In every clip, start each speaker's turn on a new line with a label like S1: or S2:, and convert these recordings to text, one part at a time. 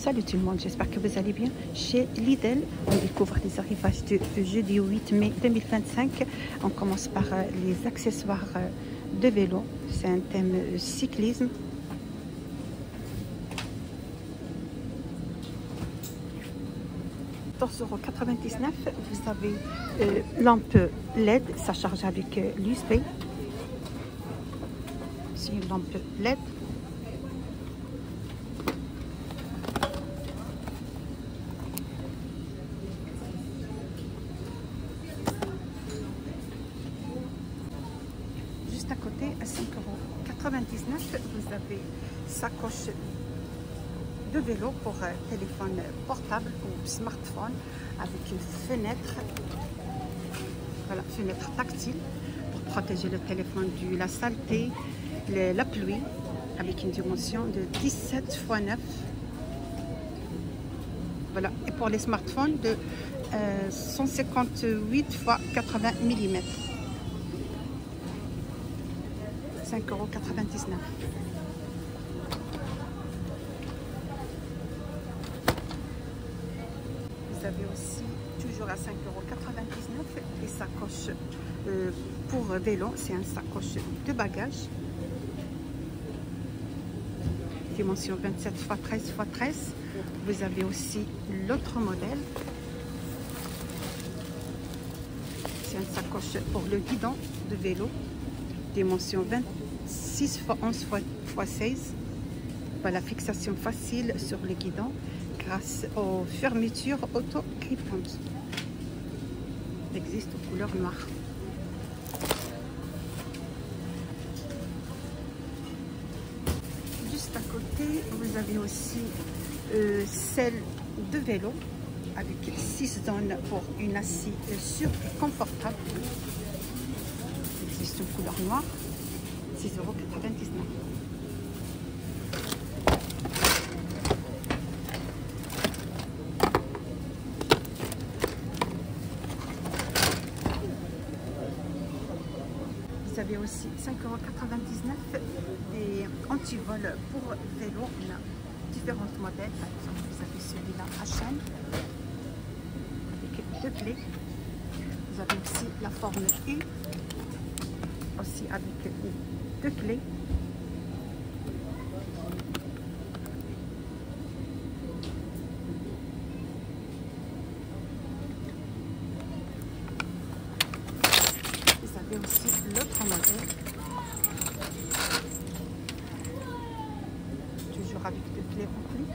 S1: Salut tout le monde, j'espère que vous allez bien. Chez Lidl, on découvre les arrivages de jeudi 8 mai 2025. On commence par les accessoires de vélo. C'est un thème cyclisme. €14,99. Vous avez lampe LED, ça charge avec l'USB. C'est une lampe LED. Juste à côté, à €5,99, vous avez sacoche de vélo pour téléphone portable ou smartphone avec une fenêtre, voilà, fenêtre tactile pour protéger le téléphone de la saleté, la pluie, avec une dimension de 17 x 9. Voilà, et pour les smartphones de 158 x 80 mm. €5,99. Vous avez aussi, toujours à €5,99, les sacoches pour vélo. C'est un sacoche de bagages. Dimension 27 x 13 x 13. Vous avez aussi l'autre modèle. C'est un sacoche pour le guidon de vélo. Dimension 26 x 11 x 16. Voilà, fixation facile sur le guidon grâce aux fermetures auto-grippantes. Il existe aux couleurs noires. Juste à côté, vous avez aussi celle de vélo avec 6 zones pour une assise sûre et confortable. Il existe une couleur noire, €6,99. Vous avez aussi €5,99 et antivol pour vélo. On a différents modèles. Par exemple, vous avez celui-là à chaîne avec 2 clés. Vous avez aussi la forme U, aussi avec 2 clés. Vous avez aussi l'autre modèle, toujours avec 2 clés remplies.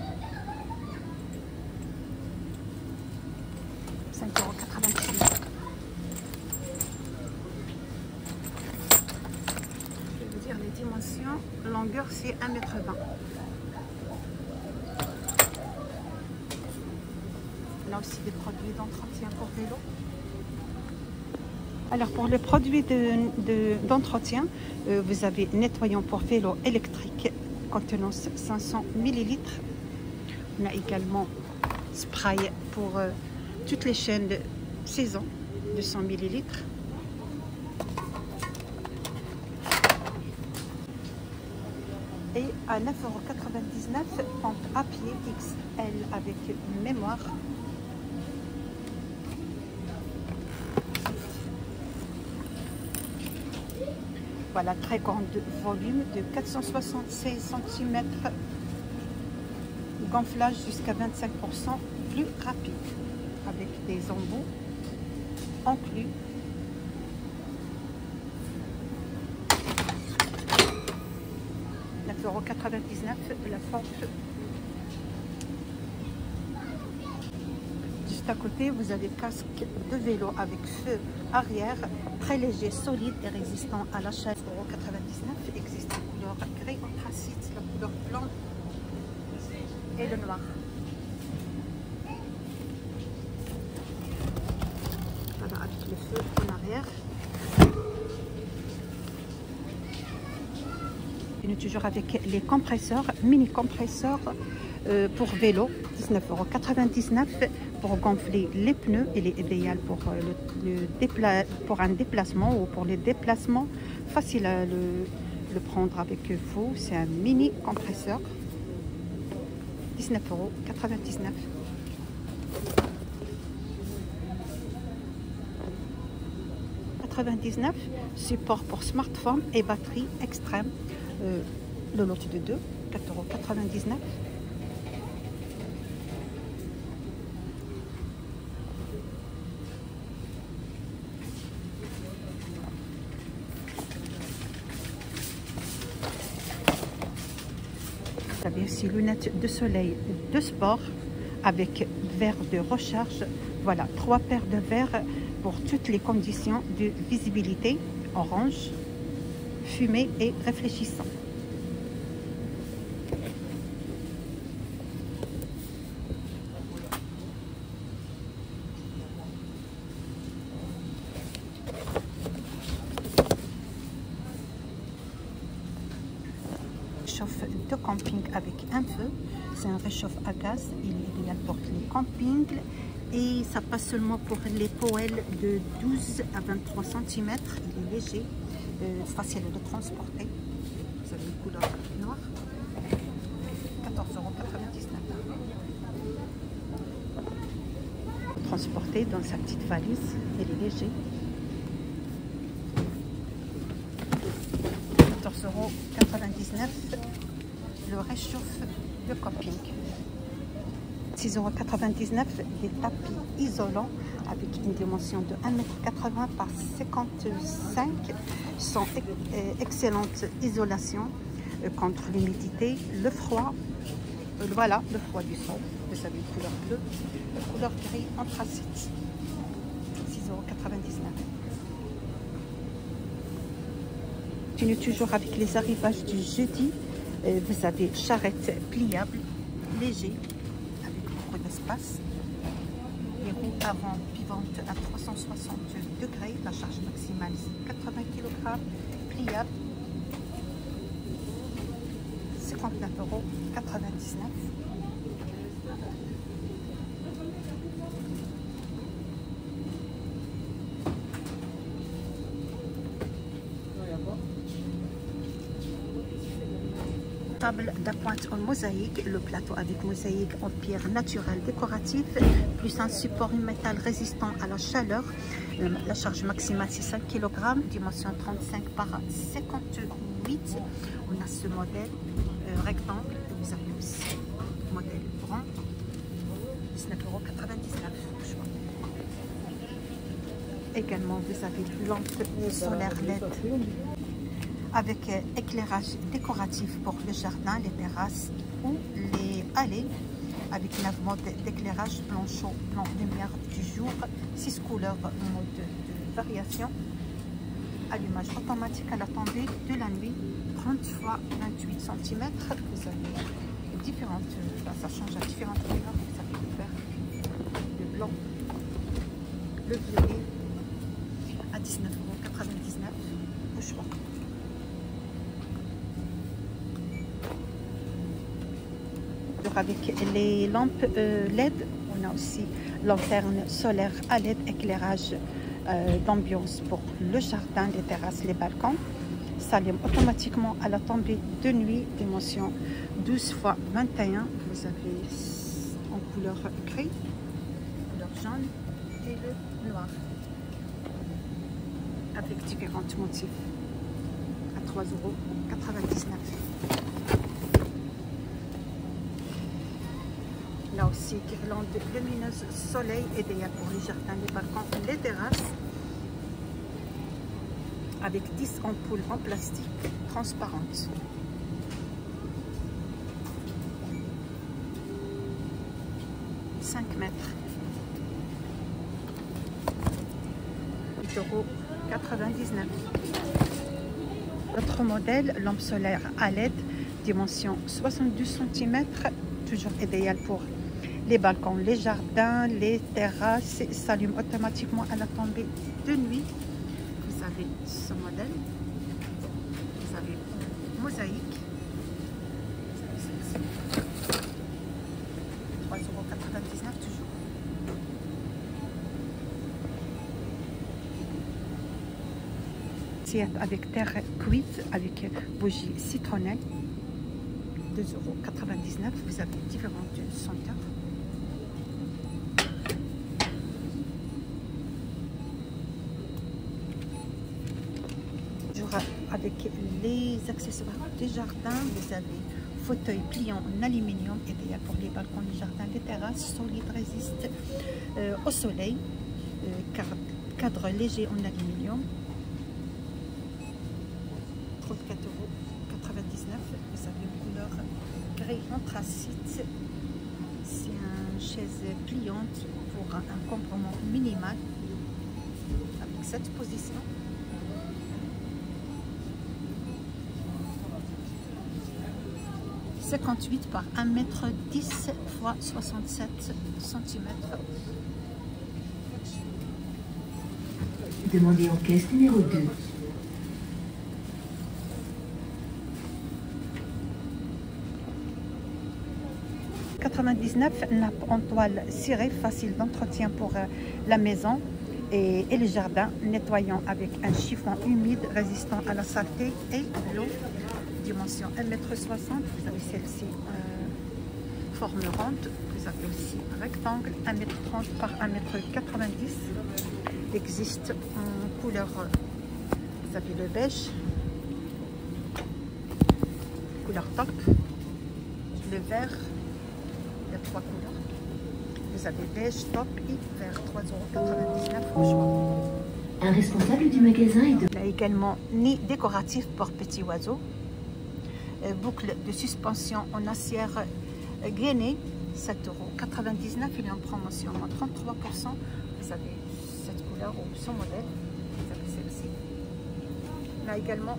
S1: €5,99. Je vais vous dire les dimensions. Longueur, c'est 1,20 m. Là aussi des produits d'entretien pour vélo. Alors pour les produits d'entretien, vous avez nettoyant pour vélo électrique, contenance 500 ml. On a également spray pour toutes les chaînes de saison, 200 ml. Et à €9,99, pompe à pied XL avec mémoire. Voilà, très grand volume de 476 cm, gonflage jusqu'à 25% plus rapide, avec des embouts inclus. €9,99 la pompe. Juste à côté, vous avez casque de vélo avec feu arrière, très léger, solide et résistant à la chaleur. €99. Il existe la couleur gris anthracite, la couleur blanc et le noir. Voilà, avec le feu en arrière. Et toujours avec les compresseurs, mini compresseurs pour vélo, €19,99 pour gonfler les pneus. Il est idéal pour, pour un déplacement ou pour les déplacements faciles à le prendre avec vous. C'est un mini compresseur. 19,99 €. 99, support pour smartphone et batterie extrême. Le lot de 2, 4,99 €. Vous avez aussi lunettes de soleil de sport avec verre de recharge. Voilà, 3 paires de verres pour toutes les conditions de visibilité, orange, fumé et réfléchissant. Réchauffe de camping avec un feu, c'est un réchauffe à gaz, il est idéal pour les campings et ça passe seulement pour les poêles de 12 à 23 cm, il est léger, facile de transporter. Vous avez une couleur noire, 14,99 €. Transporté dans sa petite valise, il est léger. 14,99 €, le réchauffe de camping. 6,99 €, des tapis isolants avec une dimension de 1,80 m par 55 m, sans excellente isolation contre l'humidité, le froid. Voilà, le froid du sol. Vous avez une couleur bleue, couleur gris anthracite. 6,99 €. Continue toujours avec les arrivages du jeudi. Vous avez charrette pliable, léger, avec beaucoup d'espace. Les roues avant pivantes à 360 degrés. La charge maximale c'est 80 kg, pliable. 59,99 €. Table d'appointe en mosaïque, le plateau avec mosaïque en pierre naturelle décorative, plus un support en métal résistant à la chaleur. La charge maximale c'est 5 kg, dimension 35 par 58. On a ce modèle rectangle, vous avez aussi modèle rond, 19,99 €. Également vous avez lampe solaire LED avec éclairage décoratif pour le jardin, les terrasses ou les allées, avec 9 modes d'éclairage blanc chaud, blanc lumière du jour, 6 couleurs mode de variation, allumage automatique à la tombée de la nuit, 30 x 28 cm. Vous avez différentes, ça change à différentes couleurs, vous avez le vert, le blanc, le violet, à 19,99 € au choix. Avec les lampes LED, on a aussi lanterne solaire à LED, éclairage d'ambiance pour le jardin, les terrasses, les balcons. S'allume automatiquement à la tombée de nuit, dimension 12 x 21. Vous avez en couleur gris, couleur jaune et le noir, avec différents motifs, à 3,99 €. Là aussi, guirlande lumineuse soleil, idéal pour les jardins, les balcons, les terrasses, avec 10 ampoules en plastique transparentes. « 5 mètres. 8,99 €. Notre modèle, lampe solaire à LED, dimension 72 cm, toujours idéal pour les balcons, les jardins, les terrasses, s'allume automatiquement à la tombée de nuit. Vous avez ce modèle, vous avez mosaïque, 3,99 € toujours. Assiette avec terre cuite avec bougie citronnelle, 22,99 €. Vous avez différentes senteurs. Avec les accessoires du jardin, vous avez fauteuil pliant en aluminium, idéal pour les balcons du jardin, les terrasses, solide, résiste au soleil, cadre léger en aluminium, 34,99 €. Vous avez une couleur gris anthracite. C'est une chaise pliante pour un encombrement minimal avec cette position. 58 par 1,10 m x 67 cm.
S2: Demandez en caisse numéro 2.
S1: « 99 nappes en toile cirée, facile d'entretien pour la maison et le jardin, nettoyant avec un chiffon humide résistant à la saleté et l'eau. Dimension 1,60 m. Vous avez celle-ci forme ronde. Vous avez aussi rectangle 1,30 m par 1,90 m. Il existe en couleur, vous avez le beige, couleur top, le vert, il y a 3 couleurs. Vous avez beige, top et vert, 3,99 € au choix.
S2: Un responsable du magasin est de...
S1: Il y a également nid décoratif pour petits oiseaux. Boucle de suspension en acier gainée, 7,99 €. Il est en promotion à 33%. Vous avez cette couleur ou ce modèle. Vous avez celle-ci. Il y a également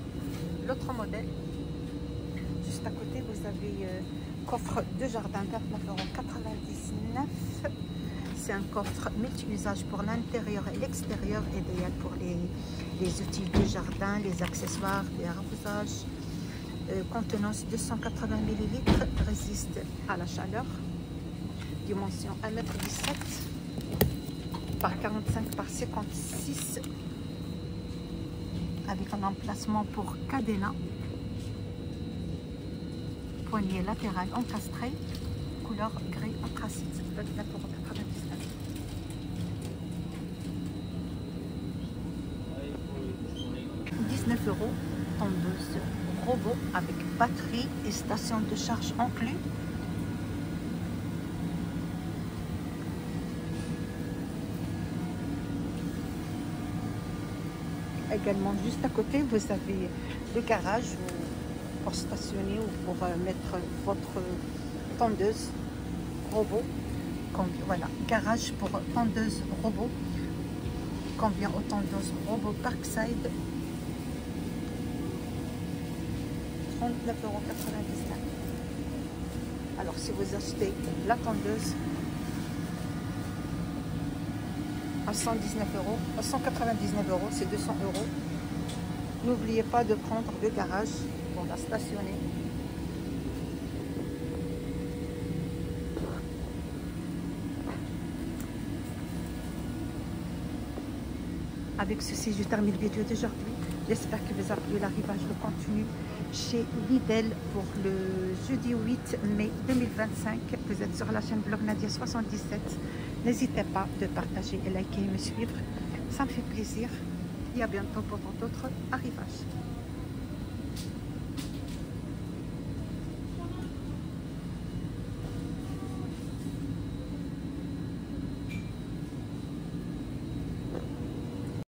S1: l'autre modèle. Juste à côté, vous avez coffre de jardin, 29,99 €. C'est un coffre multi-usage pour l'intérieur et l'extérieur, idéal pour les outils du jardin, les accessoires, les arrosages. Contenance 280 ml, résiste à la chaleur. Dimension 1,17 m par 45 par 56, avec un emplacement pour cadenas. Poignée latérale encastrée, couleur gris anthracite, 29,99 €. 19 €, tondeuse robot avec batterie et station de charge inclus. Également juste à côté, vous avez le garage pour stationner ou pour mettre votre tondeuse robot. Voilà, garage pour tondeuse robot. Convient aux tondeuses robot Parkside. 39,99 €. Alors si vous achetez la tondeuse à 119 €, à 199 €, c'est 200 €. N'oubliez pas de prendre le garage pour la stationner. Avec ceci, je termine la vidéo d'aujourd'hui. J'espère que vous avez plu. L'arrivage de contenu chez Lidl pour le jeudi 8 mai 2025. Vous êtes sur la chaîne Vlog Nadia 77. N'hésitez pas de partager et liker et me suivre. Ça me fait plaisir. Et à bientôt pour d'autres arrivages.